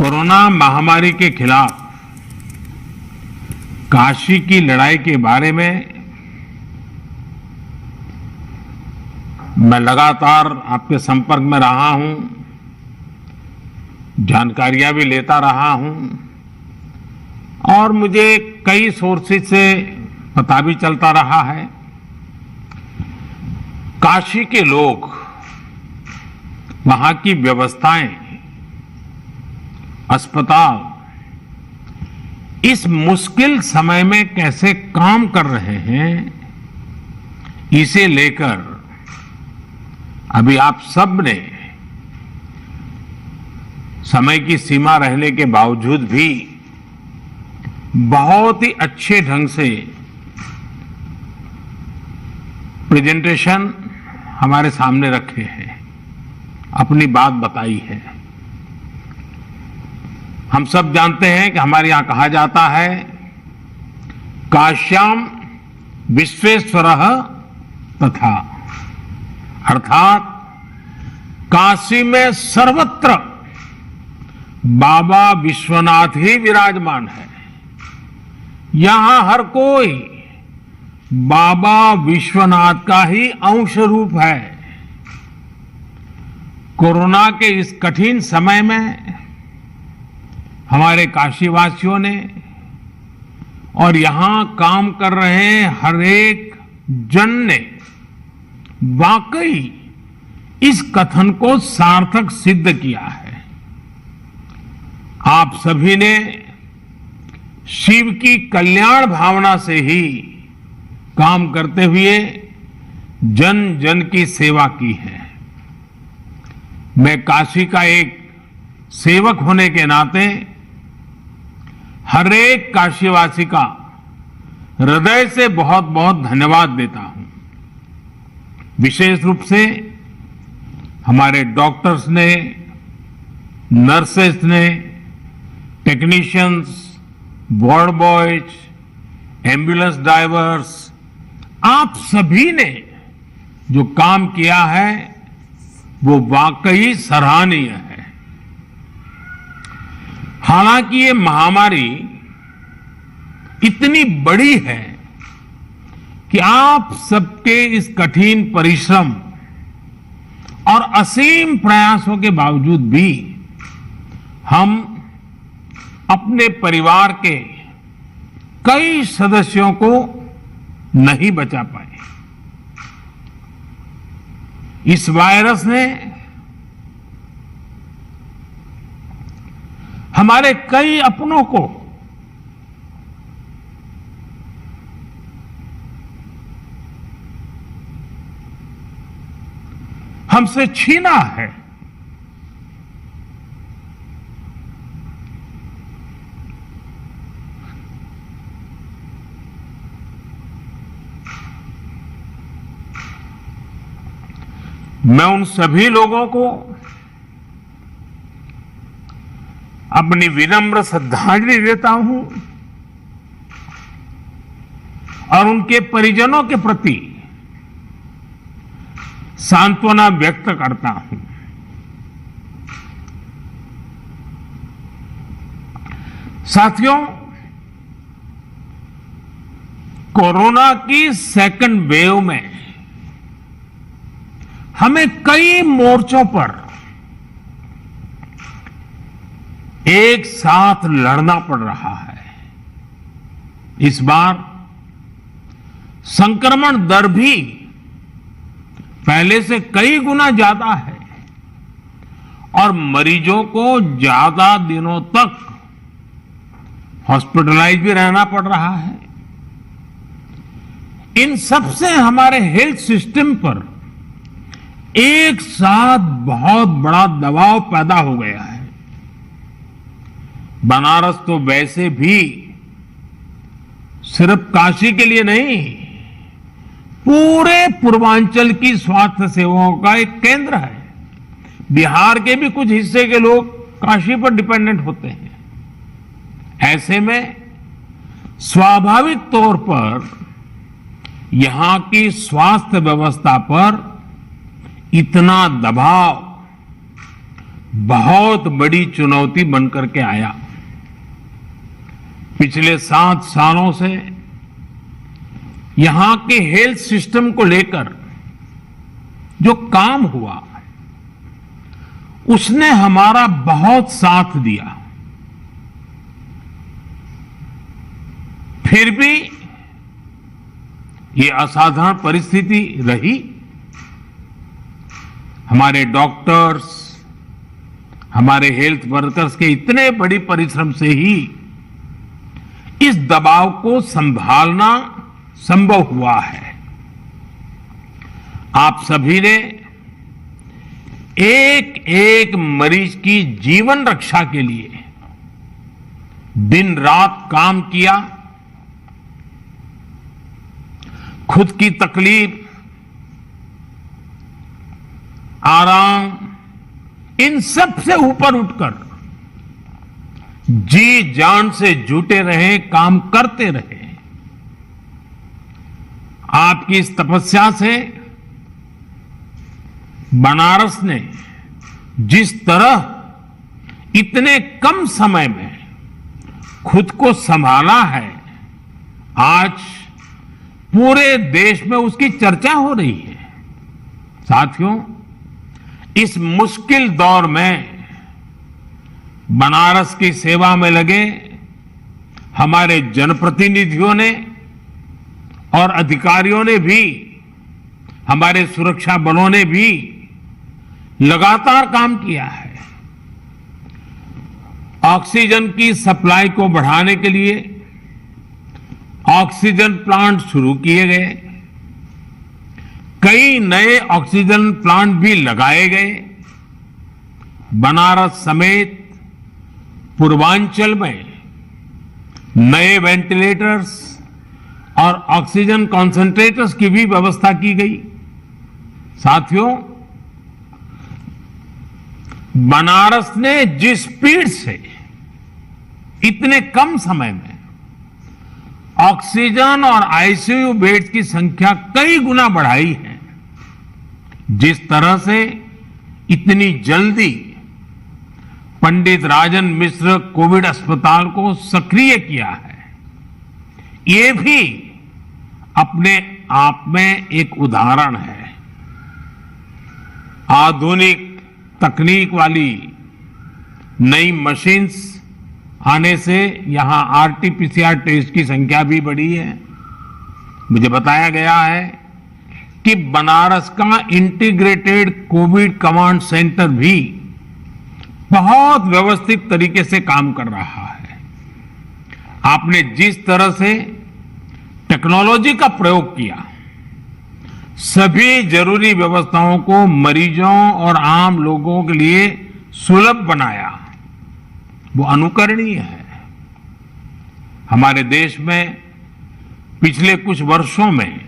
Corona महामारी के खिलाफ काशी की लड़ाई के बारे में मैं लगातार आपके संपर्क में रहा हूं, जानकारियां भी लेता रहा हूं और मुझे कई सोर्सेज से पता भी चलता रहा है। काशी के लोग, वहां की व्यवस्थाएं, अस्पताल इस मुश्किल समय में कैसे काम कर रहे हैं, इसे लेकर अभी आप सब ने समय की सीमा रहने के बावजूद भी बहुत ही अच्छे ढंग से प्रेजेंटेशन हमारे सामने रखे हैं, अपनी बात बताई है। हम सब जानते हैं कि हमारे यहां कहा जाता है, काश्याम विश्वेश्वरः तथा, अर्थात काशी में सर्वत्र बाबा विश्वनाथ ही विराजमान है। यहां हर कोई बाबा विश्वनाथ का ही अंश रूप है। कोरोना के इस कठिन समय में हमारे काशीवासियों ने और यहां काम कर रहे हर एक जन ने वाकई इस कथन को सार्थक सिद्ध किया है। आप सभी ने शिव की कल्याण भावना से ही काम करते हुए जन जन की सेवा की है। मैं काशी का एक सेवक होने के नाते हर एक काशीवासी का हृदय से बहुत बहुत धन्यवाद देता हूं। विशेष रूप से हमारे डॉक्टर्स ने, नर्सेस ने, technicians, ward boys, ambulance drivers, आप सभी ने जो काम किया है वो वाकई सराहनीय है। हालांकि ये महामारी इतनी बड़ी है कि आप सबके इस कठिन परिश्रम और असीम प्रयासों के बावजूद भी हम अपने परिवार के कई सदस्यों को नहीं बचा पाए। इस वायरस ने हमारे कई अपनों को हमसे छीना है। मैं उन सभी लोगों को अपनी विनम्र श्रद्धांजलि देता हूं और उनके परिजनों के प्रति सांत्वना व्यक्त करता हूं। साथियों, कोरोना की सेकंड वेव में हमें कई मोर्चों पर एक साथ लड़ना पड़ रहा है। इस बार संक्रमण दर भी पहले से कई गुना ज्यादा है और मरीजों को ज्यादा दिनों तक हॉस्पिटलाइज भी रहना पड़ रहा है। इन सब से हमारे हेल्थ सिस्टम पर एक साथ बहुत बड़ा दबाव पैदा हो गया है। बनारस तो वैसे भी सिर्फ काशी के लिए नहीं, पूरे पूर्वांचल की स्वास्थ्य सेवाओं का एक केंद्र है। बिहार के भी कुछ हिस्से के लोग काशी पर डिपेंडेंट होते हैं। ऐसे में स्वाभाविक तौर पर यहां की स्वास्थ्य व्यवस्था पर इतना दबाव बहुत बड़ी चुनौती बनकर के आया। पिछले 7 सालों से यहां के हेल्थ सिस्टम को लेकर जो काम हुआ उसने हमारा बहुत साथ दिया। फिर भी ये असाधारण परिस्थिति रही। हमारे डॉक्टर्स, हमारे हेल्थ वर्कर्स के इतने बड़ी परिश्रम से ही इस दबाव को संभालना संभव हुआ है। आप सभी ने एक एक मरीज की जीवन रक्षा के लिए दिन रात काम किया। खुद की तकलीफ, आराम, इन सब से ऊपर उठकर जी जान से जुटे रहे, काम करते रहे। आपकी इस तपस्या से बनारस ने जिस तरह इतने कम समय में खुद को संभाला है, आज पूरे देश में उसकी चर्चा हो रही है। साथियों, इस मुश्किल दौर में बनारस की सेवा में लगे हमारे जनप्रतिनिधियों ने और अधिकारियों ने भी, हमारे सुरक्षा बलों ने भी लगातार काम किया है। ऑक्सीजन की सप्लाई को बढ़ाने के लिए ऑक्सीजन प्लांट शुरू किए गए, कई नए ऑक्सीजन प्लांट भी लगाए गए। बनारस समेत पूर्वांचल में नए वेंटिलेटर्स और ऑक्सीजन कॉन्सेंट्रेटर्स की भी व्यवस्था की गई। साथियों, बनारस ने जिस स्पीड से इतने कम समय में ऑक्सीजन और आईसीयू बेड्स की संख्या कई गुना बढ़ाई है, जिस तरह से इतनी जल्दी पंडित राजन मिश्र कोविड अस्पताल को सक्रिय किया है, ये भी अपने आप में एक उदाहरण है। आधुनिक तकनीक वाली नई मशीन्स आने से यहां आरटीपीसीआर टेस्ट की संख्या भी बढ़ी है। मुझे बताया गया है कि बनारस का इंटीग्रेटेड कोविड कमांड सेंटर भी बहुत व्यवस्थित तरीके से काम कर रहा है। आपने जिस तरह से टेक्नोलॉजी का प्रयोग किया, सभी जरूरी व्यवस्थाओं को मरीजों और आम लोगों के लिए सुलभ बनाया, वो अनुकरणीय है। हमारे देश में पिछले कुछ वर्षों में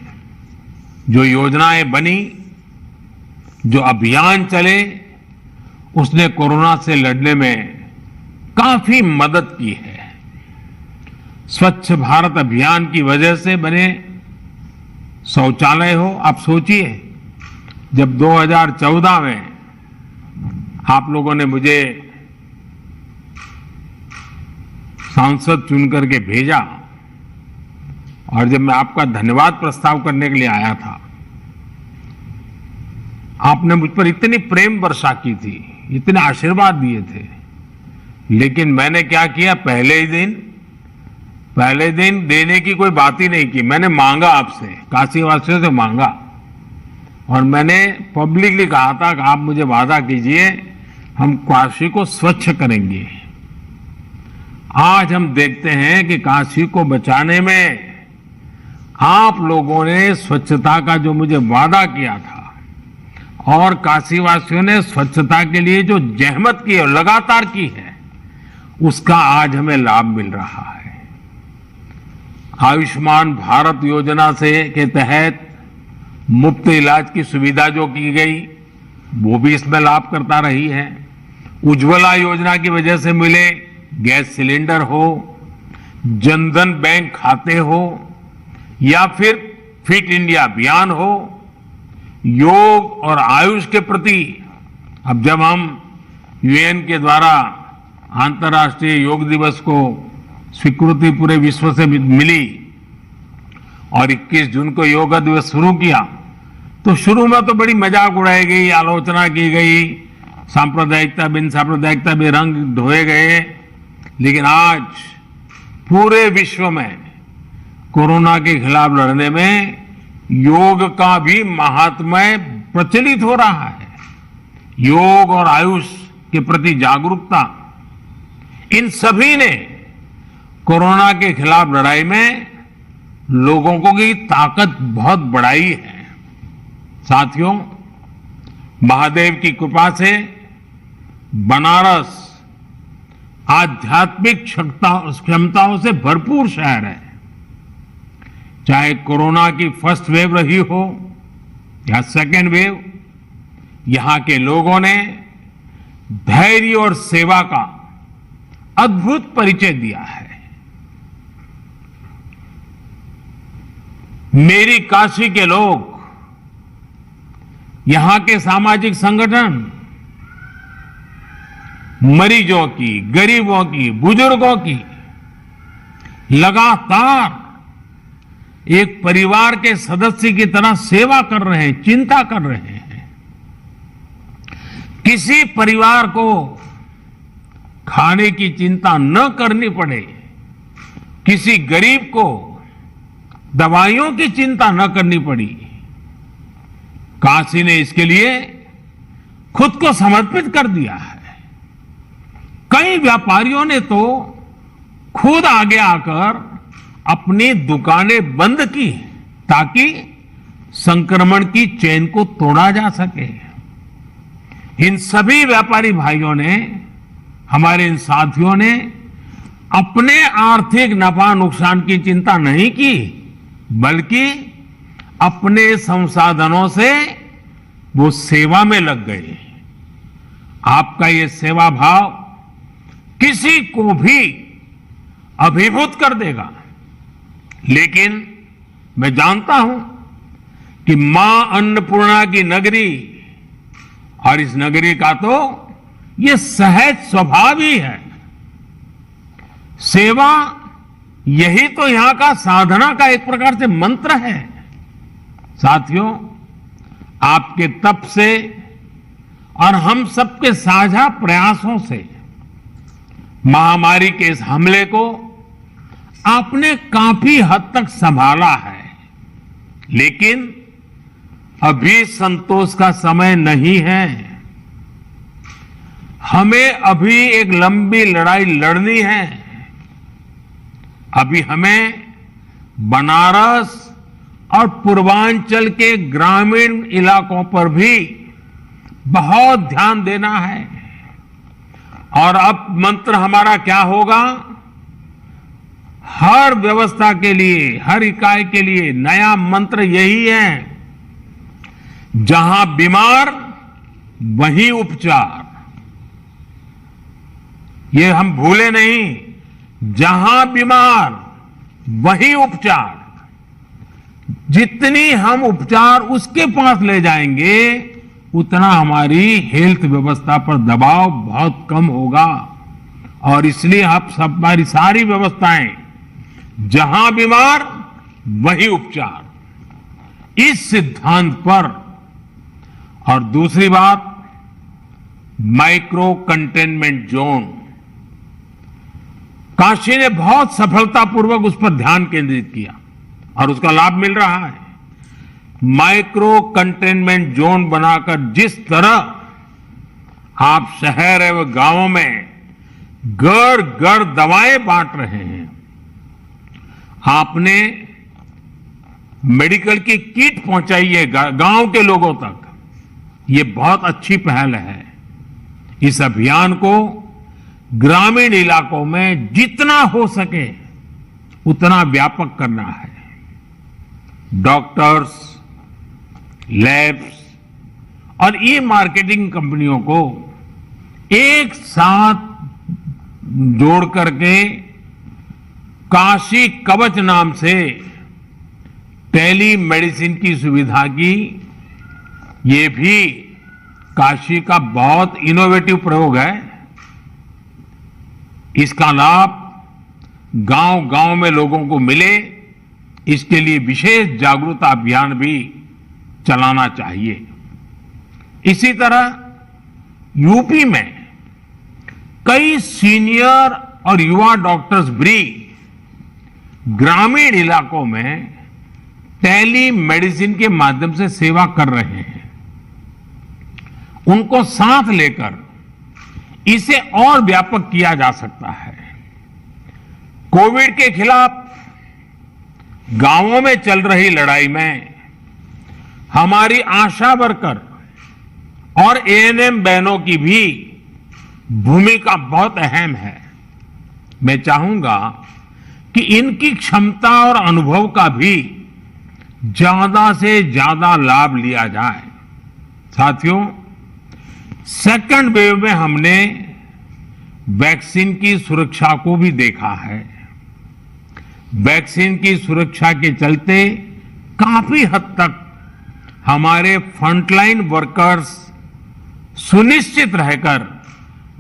जो योजनाएं बनी, जो अभियान चले, उसने कोरोना से लड़ने में काफी मदद की है। स्वच्छ भारत अभियान की वजह से बने शौचालय हो, आप सोचिए, जब 2014 में आप लोगों ने मुझे सांसद चुन करके भेजा और जब मैं आपका धन्यवाद प्रस्ताव करने के लिए आया था, आपने मुझ पर इतनी प्रेम वर्षा की थी, इतने आशीर्वाद दिए थे, लेकिन मैंने क्या किया, पहले दिन देने की कोई बात ही नहीं की। मैंने मांगा आपसे, काशी वासियों से मांगा, और मैंने पब्लिकली कहा था कि आप मुझे वादा कीजिए, हम काशी को स्वच्छ करेंगे। आज हम देखते हैं कि काशी को बचाने में आप लोगों ने स्वच्छता का जो मुझे वादा किया था और काशीवासियों ने स्वच्छता के लिए जो जहमत की और लगातार की है, उसका आज हमें लाभ मिल रहा है। आयुष्मान भारत योजना से के तहत मुफ्त इलाज की सुविधा जो की गई, वो भी इसमें लाभ करता रही है। उज्ज्वला योजना की वजह से मिले गैस सिलेंडर हो, जनधन बैंक खाते हो, या फिर फिट इंडिया अभियान हो, योग और आयुष के प्रति अब जब हम यूएन के द्वारा अंतर्राष्ट्रीय योग दिवस को स्वीकृति पूरे विश्व से मिली और 21 जून को योग दिवस शुरू किया, तो शुरू में तो बड़ी मजाक उड़ाई गई, आलोचना की गई, सांप्रदायिकता बिन सांप्रदायिकता में रंग ढोए गए। लेकिन आज पूरे विश्व में कोरोना के खिलाफ लड़ने में योग का भी महात्म्य प्रचलित हो रहा है। योग और आयुष के प्रति जागरूकता, इन सभी ने कोरोना के खिलाफ लड़ाई में लोगों को की ताकत बहुत बढ़ाई है। साथियों, महादेव की कृपा से बनारस आध्यात्मिक क्षमताओं से भरपूर शहर है। चाहे कोरोना की फर्स्ट वेव रही हो या सेकेंड वेव, यहां के लोगों ने धैर्य और सेवा का अद्भुत परिचय दिया है। मेरी काशी के लोग, यहां के सामाजिक संगठन मरीजों की, गरीबों की, बुजुर्गों की लगातार एक परिवार के सदस्य की तरह सेवा कर रहे हैं, चिंता कर रहे हैं। किसी परिवार को खाने की चिंता न करनी पड़े, किसी गरीब को दवाइयों की चिंता न करनी पड़ी, काशी ने इसके लिए खुद को समर्पित कर दिया है। कई व्यापारियों ने तो खुद आगे आकर अपनी दुकानें बंद की ताकि संक्रमण की चेन को तोड़ा जा सके। इन सभी व्यापारी भाइयों ने, हमारे इन साथियों ने अपने आर्थिक नफा नुकसान की चिंता नहीं की, बल्कि अपने संसाधनों से वो सेवा में लग गए। आपका ये सेवा भाव किसी को भी अभिभूत कर देगा। लेकिन मैं जानता हूं कि मां अन्नपूर्णा की नगरी, और इस नगरी का तो ये सहज स्वभाव ही है। सेवा यही तो यहां का साधना का एक प्रकार से मंत्र है। साथियों, आपके तप से और हम सबके साझा प्रयासों से महामारी के इस हमले को आपने काफी हद तक संभाला है। लेकिन अभी संतोष का समय नहीं है। हमें अभी एक लंबी लड़ाई लड़नी है। अभी हमें बनारस और पूर्वांचल के ग्रामीण इलाकों पर भी बहुत ध्यान देना है। और अब मंत्र हमारा क्या होगा? हर व्यवस्था के लिए, हर इकाई के लिए नया मंत्र यही है, जहां बीमार वहीं उपचार। ये हम भूले नहीं, जहां बीमार वहीं उपचार। जितनी हम उपचार उसके पास ले जाएंगे, उतना हमारी हेल्थ व्यवस्था पर दबाव बहुत कम होगा। और इसलिए आप सब, हमारी सारी व्यवस्थाएं, जहां बीमार वहीं उपचार, इस सिद्धांत पर। और दूसरी बात, माइक्रो कंटेनमेंट जोन, काशी ने बहुत सफलतापूर्वक उस पर ध्यान केंद्रित किया और उसका लाभ मिल रहा है। माइक्रो कंटेनमेंट जोन बनाकर जिस तरह आप शहर एवं गांवों में घर घर दवाएं बांट रहे हैं, आपने मेडिकल की किट पहुंचाई है गांव के लोगों तक, ये बहुत अच्छी पहल है। इस अभियान को ग्रामीण इलाकों में जितना हो सके उतना व्यापक करना है। डॉक्टर्स, लैब्स और ई मार्केटिंग कंपनियों को एक साथ जोड़ करके काशी कवच नाम से टेली मेडिसिन की सुविधा की ये भी काशी का बहुत इनोवेटिव प्रयोग है। इसका लाभ गांव-गांव में लोगों को मिले, इसके लिए विशेष जागरूकता अभियान भी चलाना चाहिए। इसी तरह यूपी में कई सीनियर और युवा डॉक्टर्स भी ग्रामीण इलाकों में टेली मेडिसिन के माध्यम से सेवा कर रहे हैं। उनको साथ लेकर इसे और व्यापक किया जा सकता है। कोविड के खिलाफ गांवों में चल रही लड़ाई में हमारी आशा वर्कर और एएनएम बहनों की भी भूमिका बहुत अहम है। मैं चाहूंगा कि इनकी क्षमता और अनुभव का भी ज्यादा से ज्यादा लाभ लिया जाए। साथियों, सेकंड वेव में हमने वैक्सीन की सुरक्षा को भी देखा है। वैक्सीन की सुरक्षा के चलते काफी हद तक हमारे फ्रंटलाइन वर्कर्स सुनिश्चित रहकर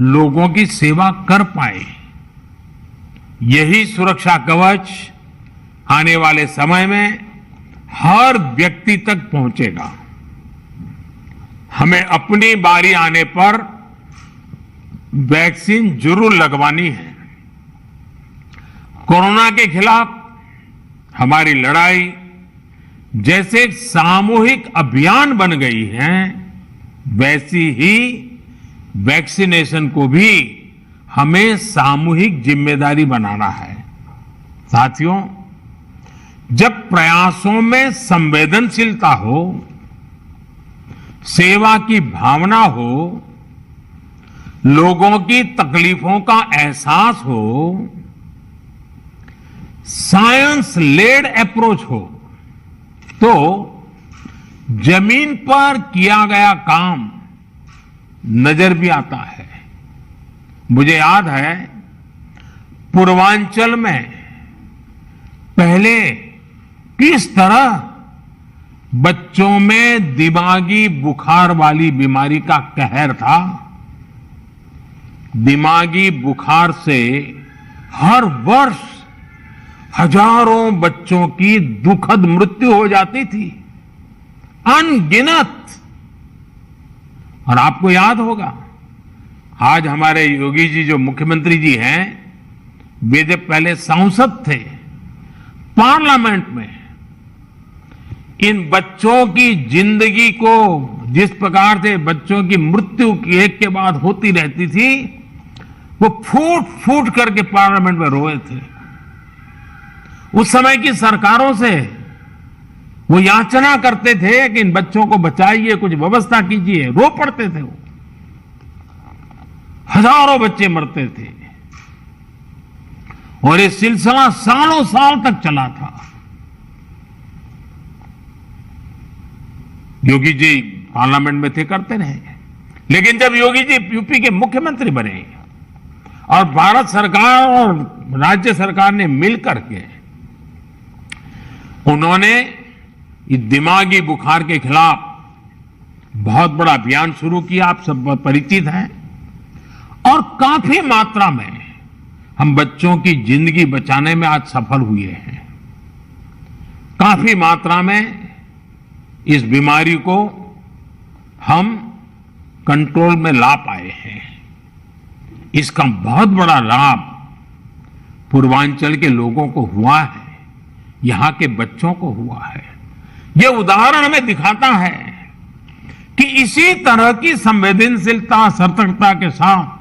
लोगों की सेवा कर पाए। यही सुरक्षा कवच आने वाले समय में हर व्यक्ति तक पहुंचेगा। हमें अपनी बारी आने पर वैक्सीन जरूर लगवानी है। कोरोना के खिलाफ हमारी लड़ाई जैसे एक सामूहिक अभियान बन गई है, वैसी ही वैक्सीनेशन को भी हमें सामूहिक जिम्मेदारी बनाना है। साथियों, जब प्रयासों में संवेदनशीलता हो, सेवा की भावना हो, लोगों की तकलीफों का एहसास हो, साइंस लेड अप्रोच हो, तो जमीन पर किया गया काम नजर भी आता है। मुझे याद है पूर्वांचल में पहले किस तरह बच्चों में दिमागी बुखार वाली बीमारी का कहर था। दिमागी बुखार से हर वर्ष हजारों बच्चों की दुखद मृत्यु हो जाती थी, अनगिनत। और आपको याद होगा, आज हमारे योगी जी जो मुख्यमंत्री जी हैं, वे जब पहले सांसद थे, पार्लियामेंट में इन बच्चों की जिंदगी को जिस प्रकार से बच्चों की मृत्यु एक के बाद होती रहती थी, वो फूट फूट करके पार्लियामेंट में रोए थे। उस समय की सरकारों से वो याचना करते थे कि इन बच्चों को बचाइए, कुछ व्यवस्था कीजिए, रो पड़ते थे। वो हजारों बच्चे मरते थे और ये सिलसिला सालों साल तक चला था। योगी जी पार्लियामेंट में थे, करते रहे। लेकिन जब योगी जी यूपी के मुख्यमंत्री बने और भारत सरकार और राज्य सरकार ने मिलकर के उन्होंने इस दिमागी बुखार के खिलाफ बहुत बड़ा अभियान शुरू किया, आप सब बहुत परिचित हैं। और काफी मात्रा में हम बच्चों की जिंदगी बचाने में आज सफल हुए हैं। काफी मात्रा में इस बीमारी को हम कंट्रोल में ला पाए हैं। इसका बहुत बड़ा लाभ पूर्वांचल के लोगों को हुआ है, यहां के बच्चों को हुआ है। यह उदाहरण हमें दिखाता है कि इसी तरह की संवेदनशीलता, सतर्कता के साथ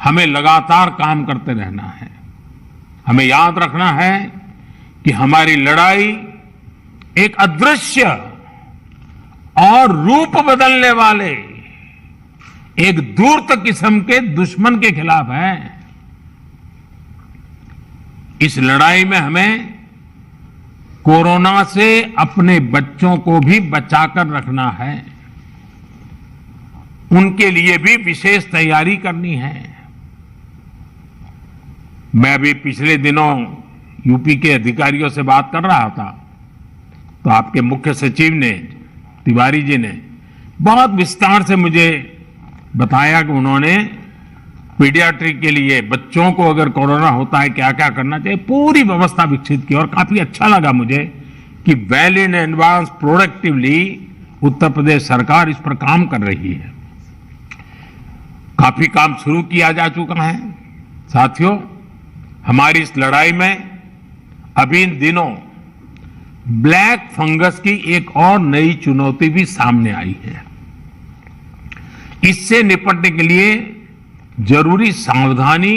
हमें लगातार काम करते रहना है। हमें याद रखना है कि हमारी लड़ाई एक अदृश्य और रूप बदलने वाले एक दूरत किस्म के दुश्मन के खिलाफ है। इस लड़ाई में हमें कोरोना से अपने बच्चों को भी बचाकर रखना है। उनके लिए भी विशेष तैयारी करनी है। मैं अभी पिछले दिनों यूपी के अधिकारियों से बात कर रहा था, तो आपके मुख्य सचिव ने, तिवारी जी ने बहुत विस्तार से मुझे बताया कि उन्होंने पीडियाट्रिक के लिए बच्चों को अगर कोरोना होता है क्या क्या करना चाहिए, पूरी व्यवस्था विकसित की और काफी अच्छा लगा मुझे कि well in advance productively Uttar Pradesh सरकार इस पर काम कर रही है। काफी काम शुरू किया जा चुका है। साथियों, हमारी इस लड़ाई में अभी इन दिनों ब्लैक फंगस की एक और नई चुनौती भी सामने आई है। इससे निपटने के लिए जरूरी सावधानी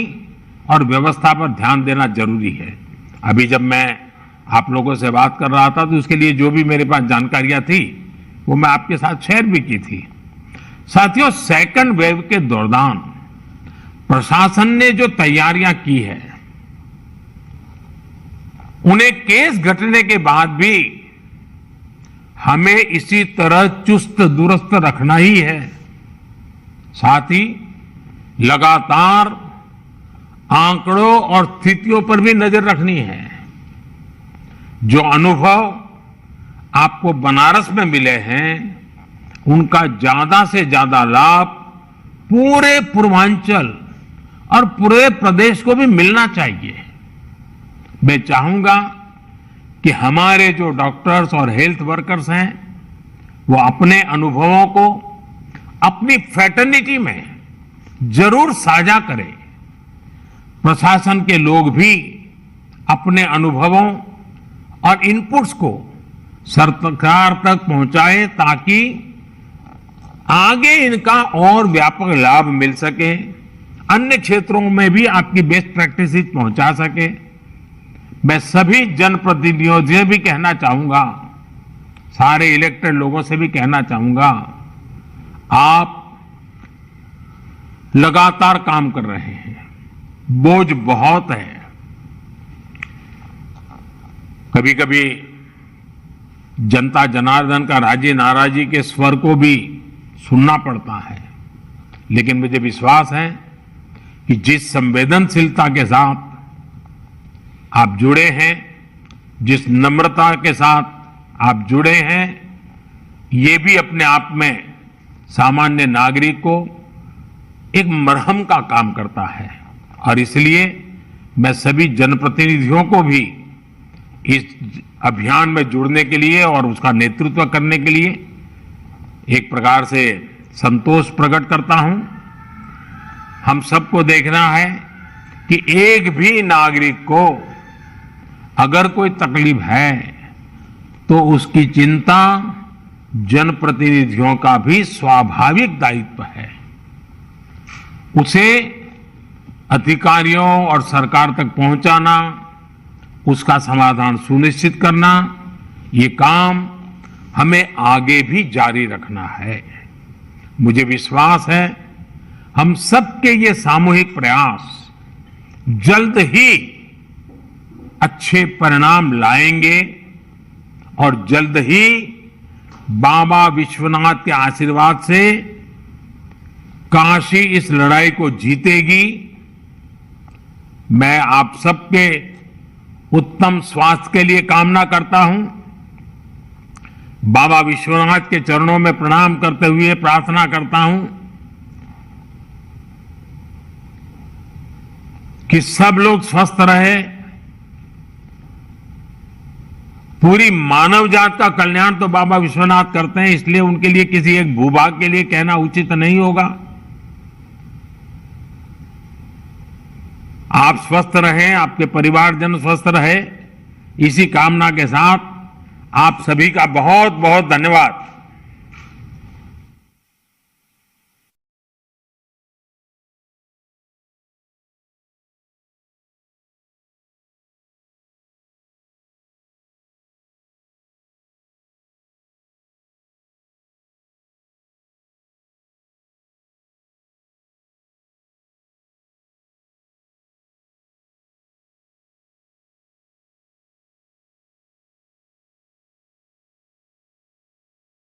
और व्यवस्था पर ध्यान देना जरूरी है। अभी जब मैं आप लोगों से बात कर रहा था तो उसके लिए जो भी मेरे पास जानकारियां थी वो मैं आपके साथ शेयर भी की थी। साथियों, सेकंड वेव के दौरान प्रशासन ने जो तैयारियां की है, उन्हें केस घटने के बाद भी हमें इसी तरह चुस्त दुरुस्त रखना ही है। साथ ही लगातार आंकड़ों और स्थितियों पर भी नजर रखनी है। जो अनुभव आपको बनारस में मिले हैं, उनका ज्यादा से ज्यादा लाभ पूरे पूर्वांचल और पूरे प्रदेश को भी मिलना चाहिए। मैं चाहूंगा कि हमारे जो डॉक्टर्स और हेल्थ वर्कर्स हैं, वो अपने अनुभवों को अपनी फ्रेटर्निटी में जरूर साझा करें। प्रशासन के लोग भी अपने अनुभवों और इनपुट्स को सरकार तक पहुंचाएं ताकि आगे इनका और व्यापक लाभ मिल सके, अन्य क्षेत्रों में भी आपकी बेस्ट प्रैक्टिसेस पहुंचा सके। मैं सभी जनप्रतिनिधियों से भी कहना चाहूंगा, सारे इलेक्टेड लोगों से भी कहना चाहूंगा, आप लगातार काम कर रहे हैं, बोझ बहुत है। कभी कभी जनता जनार्दन का राजी नाराजी के स्वर को भी सुनना पड़ता है, लेकिन मुझे विश्वास है कि जिस संवेदनशीलता के साथ आप जुड़े हैं, जिस नम्रता के साथ आप जुड़े हैं, ये भी अपने आप में सामान्य नागरिक को एक मरहम का काम करता है। और इसलिए मैं सभी जनप्रतिनिधियों को भी इस अभियान में जुड़ने के लिए और उसका नेतृत्व करने के लिए एक प्रकार से संतोष प्रकट करता हूं। हम सबको देखना है कि एक भी नागरिक को अगर कोई तकलीफ है तो उसकी चिंता जनप्रतिनिधियों का भी स्वाभाविक दायित्व है। उसे अधिकारियों और सरकार तक पहुंचाना, उसका समाधान सुनिश्चित करना, ये काम हमें आगे भी जारी रखना है। मुझे विश्वास है हम सबके ये सामूहिक प्रयास जल्द ही अच्छे परिणाम लाएंगे और जल्द ही बाबा विश्वनाथ के आशीर्वाद से काशी इस लड़ाई को जीतेगी। मैं आप सबके उत्तम स्वास्थ्य के लिए कामना करता हूं। बाबा विश्वनाथ के चरणों में प्रणाम करते हुए प्रार्थना करता हूं कि सब लोग स्वस्थ रहे, पूरी मानव जात का कल्याण तो बाबा विश्वनाथ करते हैं, इसलिए उनके लिए किसी एक भूभाग के लिए कहना उचित नहीं होगा। आप स्वस्थ रहें, आपके परिवारजन स्वस्थ रहे, इसी कामना के साथ आप सभी का बहुत बहुत धन्यवाद।